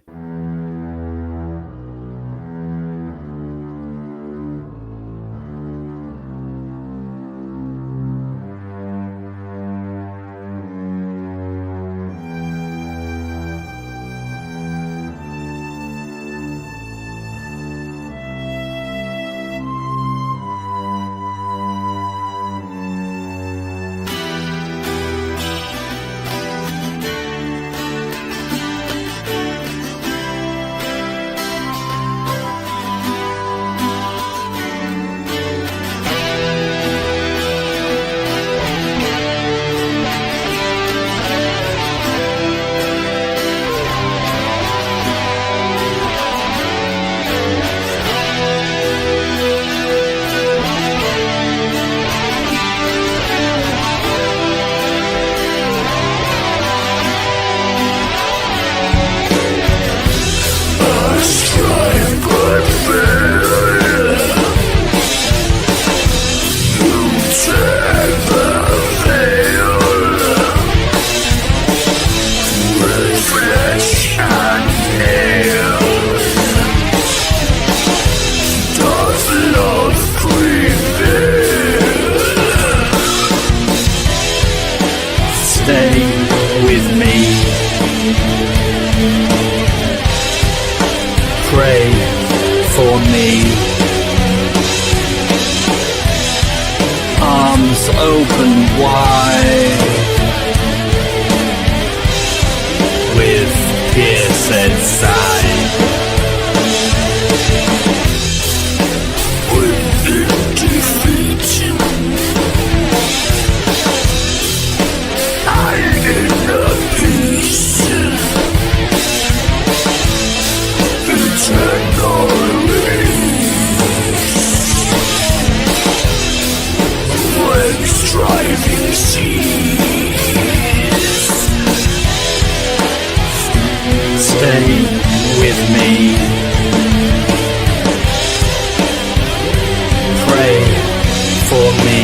S5: for me.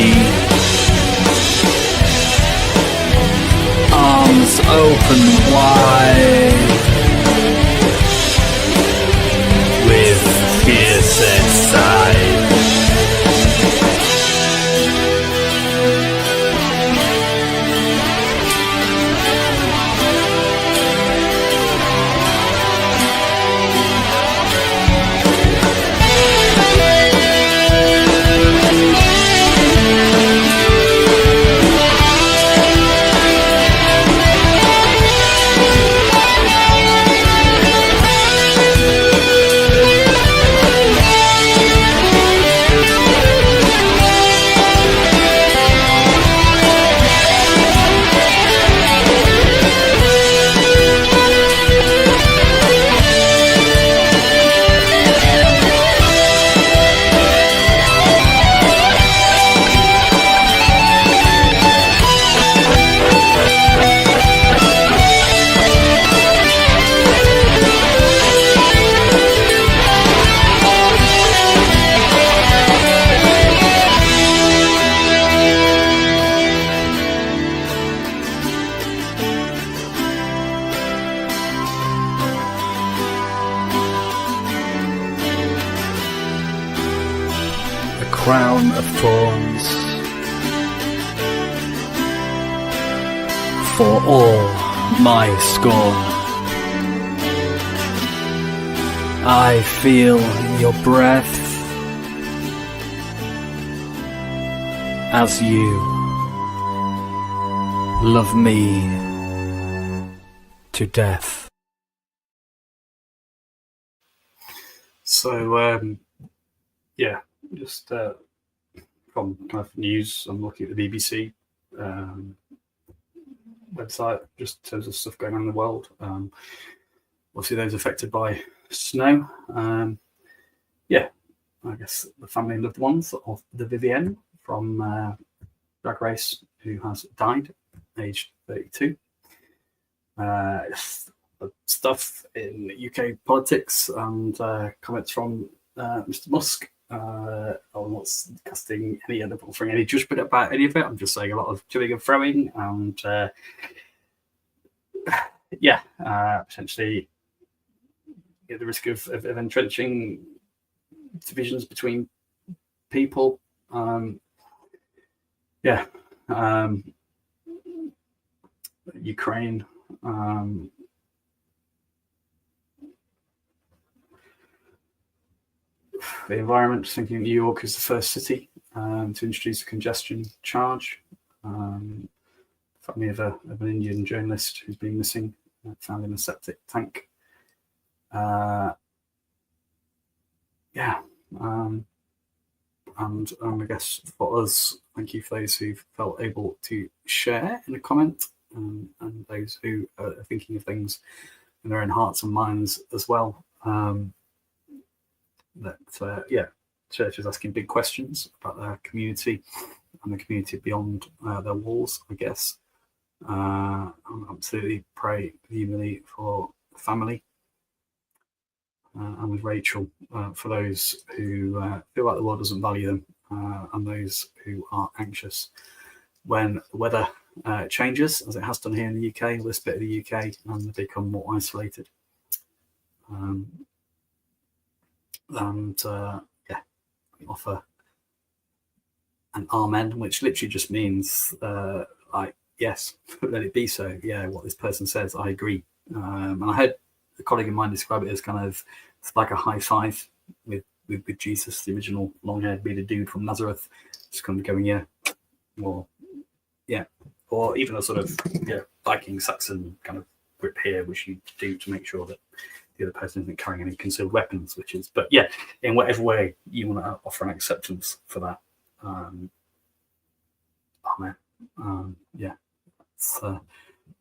S5: Arms open wide, with fierce side. Crown of thorns for all my scorn. I feel your breath as you love me to death.
S4: So, yeah, just from kind of news, I'm looking at the BBC website, just in terms of stuff going on in the world. Obviously, those affected by snow. Yeah, I guess the family and loved ones of the Vivienne from Drag Race, who has died, aged 32. Stuff in UK politics and comments from Mr. Musk. I'm not casting any other offering any judgment about any of it. I'm just saying a lot of toing and throwing, and potentially the risk of entrenching divisions between people. Ukraine. The environment, thinking New York is the first city to introduce a congestion charge. Family of an Indian journalist who's been missing, found in a septic tank. And I guess for us, thank you for those who felt able to share in a comment, and those who are thinking of things in their own hearts and minds as well. Church is asking big questions about their community and the community beyond their walls, I guess. I absolutely pray vehemently for family and with Rachel for those who feel like the world doesn't value them and those who are anxious when the weather changes, as it has done here in the UK, this bit of the UK, and they become more isolated. We offer an amen, which literally just means yes, let it be so. Yeah, what this person says, I agree. And I heard a colleague of mine describe it as kind of, it's like a high five with Jesus, the original long-haired bearded dude from Nazareth, just kind of going, or even a sort of Viking Saxon kind of grip here, which you do to make sure that the other person isn't carrying any concealed weapons, in whatever way you want to offer an acceptance for that. Amen. Let's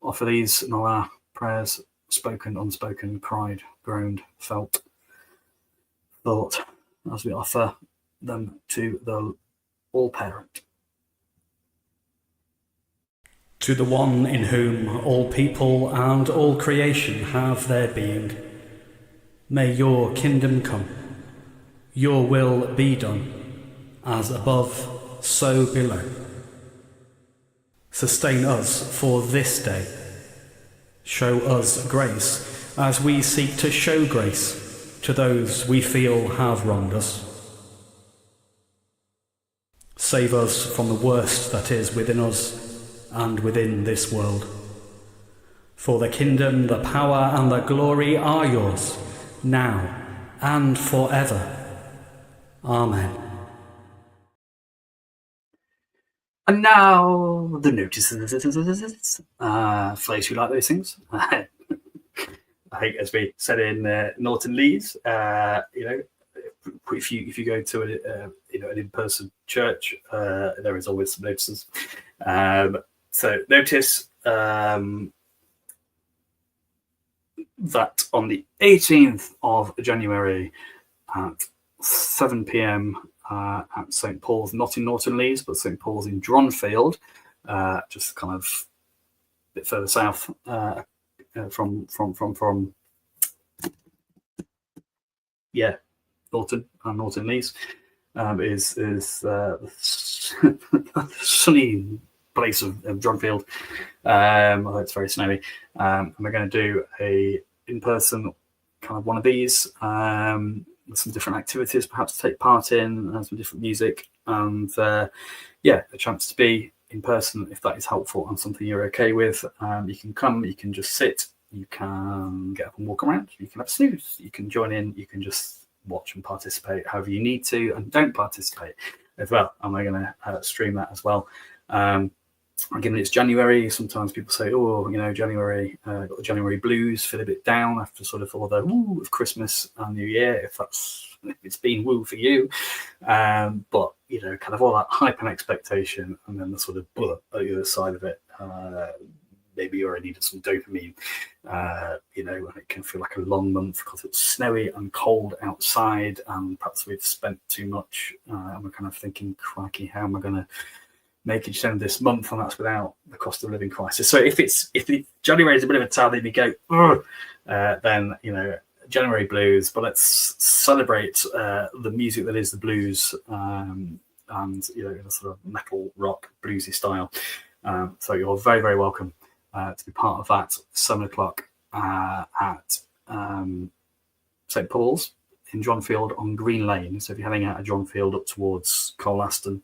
S4: offer these in all our prayers, spoken, unspoken, cried, groaned, felt, thought, as we offer them to the All-Parent.
S5: To the one in whom all people and all creation have their being, may your kingdom come, your will be done, as above, so below. Sustain us for this day. Show us grace as we seek to show grace to those we feel have wronged us. Save us from the worst that is within us and within this world. For the kingdom, the power and the glory are yours, now and forever. Amen.
S4: And now the notices. For those who like those things. I think, as we said in Norton Leeds, if you go to an in-person church, there is always some notices. So notice that on the 18th of January at 7 p.m. At St. Paul's, not in Norton Leeds, but St. Paul's in Dronfield, just kind of a bit further south from Norton Leeds, is the sunny place of Dronfield. Although it's very snowy, and we're going to do a in-person kind of one of these. Some different activities perhaps to take part in, and some different music, and a chance to be in person if that is helpful and something you're okay with. You can come, you can just sit, you can get up and walk around, you can have a snooze, you can join in, you can just watch and participate however you need to, and don't participate as well. And we're going to stream that as well. Given it's January, sometimes people say, January, got the January blues, feel a bit down after sort of all the woo of Christmas and New Year, if it's been woo for you. But, kind of all that hype and expectation, and then the sort of bullet at the other side of it. Maybe you already needed some dopamine, and it can feel like a long month because it's snowy and cold outside, and perhaps we've spent too much, and we're kind of thinking, crikey, how am I going to make it end this month? And that's without the cost of living crisis. So if January is a bit of a time that you go, then January blues. But let's celebrate the music that is the blues, and in a sort of metal rock bluesy style. So you're very, very welcome to be part of that. 7:00 at St. Paul's in Dronfield on Green Lane. So if you're heading out of Dronfield up towards Colaston,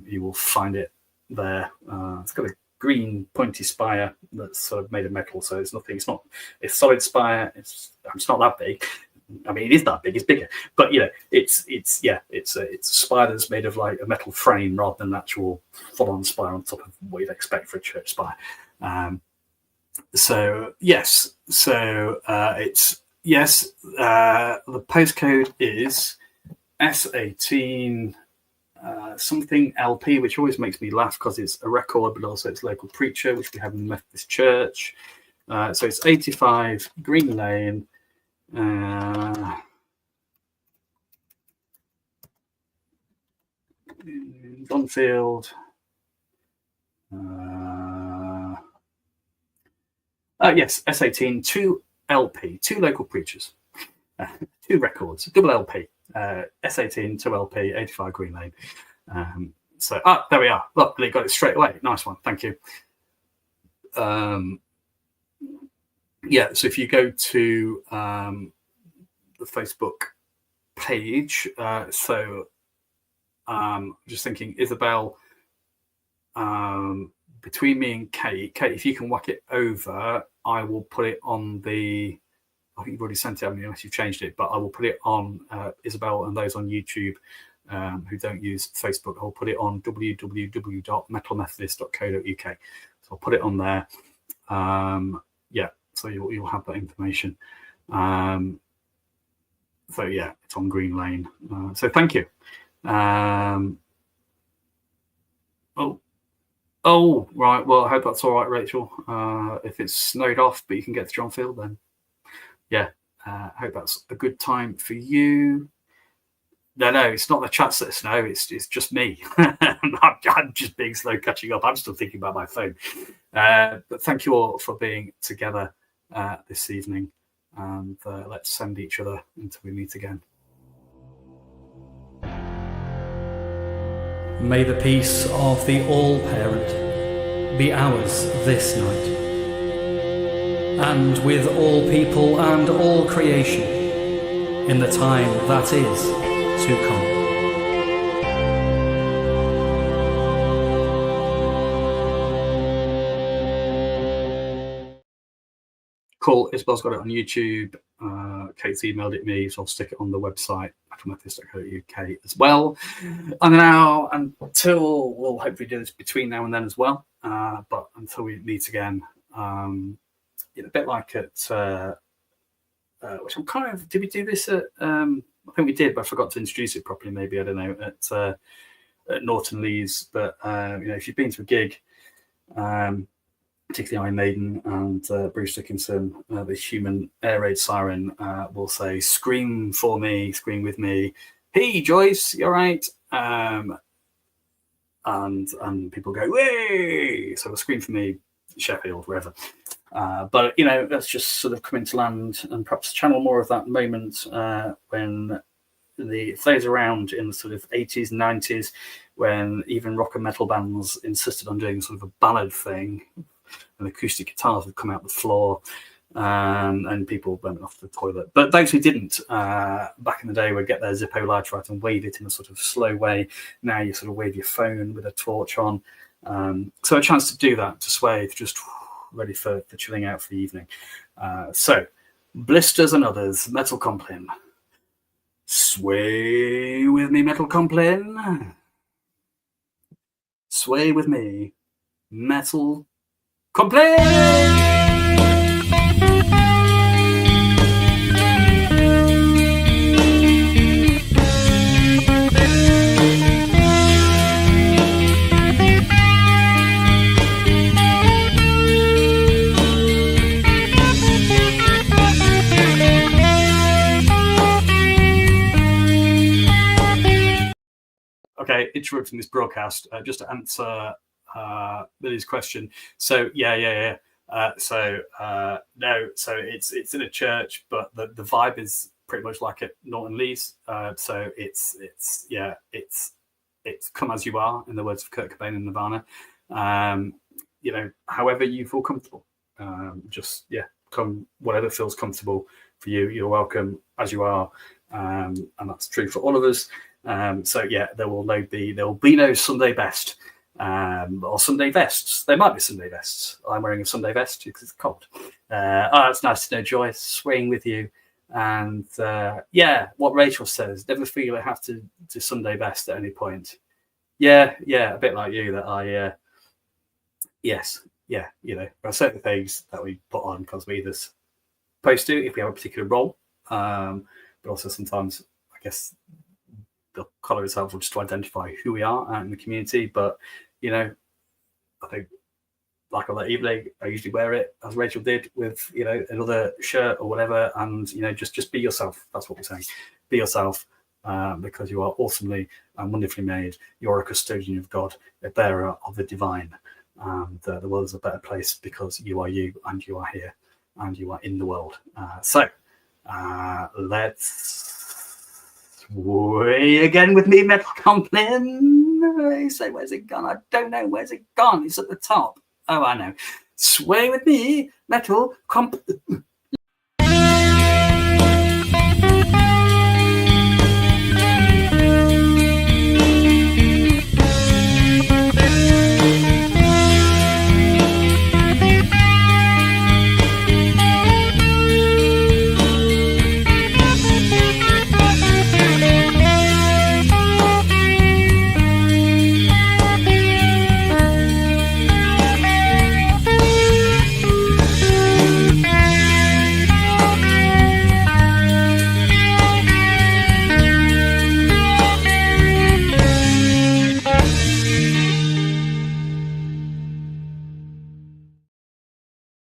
S4: you will find it there. It's got a green pointy spire that's sort of made of metal, so it's a solid spire. It's not that big. I mean, it is that big, it's bigger, but it's a spire that's made of like a metal frame rather than an actual full-on spire on top of what you'd expect for a church spire. The postcode is S18 something LP, which always makes me laugh because it's a record, but also it's local preacher, which we have in the Methodist Church. So it's 85 Green Lane. Dronfield. Yes, S18, 2 LP, 2 local preachers, 2 records, double LP. S18, 2 LP, 85 Green Lane. There we are. Look, they got it straight away. Nice one. Thank you. So if you go to the Facebook page, just thinking, Isabel, between me and Kate, if you can whack it over, I will put it on the, I think you've already sent it, haven't you, unless you've changed it, but I will put it on Isabel and those on YouTube who don't use Facebook. I'll put it on www.metalmethodist.co.uk. So I'll put it on there. So you'll have that information. It's on Green Lane. So thank you. Right. Well, I hope that's all right, Rachel. If it's snowed off, but you can get to Dronfield, then I hope that's a good time for you. No, it's not the chats that snow. It's just me. I'm just being slow catching up. I'm still thinking about my phone. But thank you all for being together this evening, and let's send each other until we meet again.
S5: May the peace of the All-Parent be ours this night, and with all people and all creation in the time that is to come.
S4: Cool. Isabel's got it on YouTube. Kate's emailed it me, so I'll stick it on the website, metalmethodist.co.uk as well. And now, until we'll hopefully do this between now and then as well. But until we meet again, a bit like at which I'm kind of. Did we do this at? I think we did, but I forgot to introduce it properly. Maybe I don't know at Norton Lees. But if you've been to a gig. Particularly Iron Maiden and Bruce Dickinson, the human air raid siren will say, "Scream for me, scream with me. Hey, Joyce, you all right?" And people go, "Way!" So scream for me, Sheffield, wherever. But let's just sort of come into land and perhaps channel more of that moment when the phase around in the sort of 80s and 90s, when even rock and metal bands insisted on doing sort of a ballad thing. And acoustic guitars would come out the floor, and people went off to the toilet. But those who didn't, back in the day, would get their Zippo Lightrite and wave it in a sort of slow way. Now you sort of wave your phone with a torch on. So a chance to do that, to sway, just ready for chilling out for the evening. So, Blisters and Others, Metal Compline. Sway with me, Metal Compline. Sway with me, Metal Compline. Okay, interrupting this broadcast just to answer Billy's question. So no, so it's in a church, but the vibe is pretty much like at Norton Lees. So it's come as you are, in the words of Kurt Cobain and Nirvana. However you feel comfortable. Come whatever feels comfortable for you. You're welcome as you are, and that's true for all of us. There will be no Sunday best. Or Sunday vests. There might be Sunday vests. I'm wearing a Sunday vest because it's cold. It's nice to know, Joyce, swaying with you. And what Rachel says, never feel I have to do Sunday best at any point. A bit like you, that I, there are certain things that we put on because we either supposed to, if we have a particular role, but also sometimes, I guess, the collar is helpful just to identify who we are out in the community. But I think like on that evening, I usually wear it as Rachel did with another shirt or whatever, and just be yourself. That's what we're saying. Be yourself, because you are awesomely and wonderfully made. You're a custodian of God, a bearer of the divine, and the world is a better place because you are you, and you are here, and you are in the world. Let's sway again with me, Metal Compline. You say, where's it gone? I don't know. Where's it gone? It's at the top. Oh, I know. Sway with me, Metal Compline.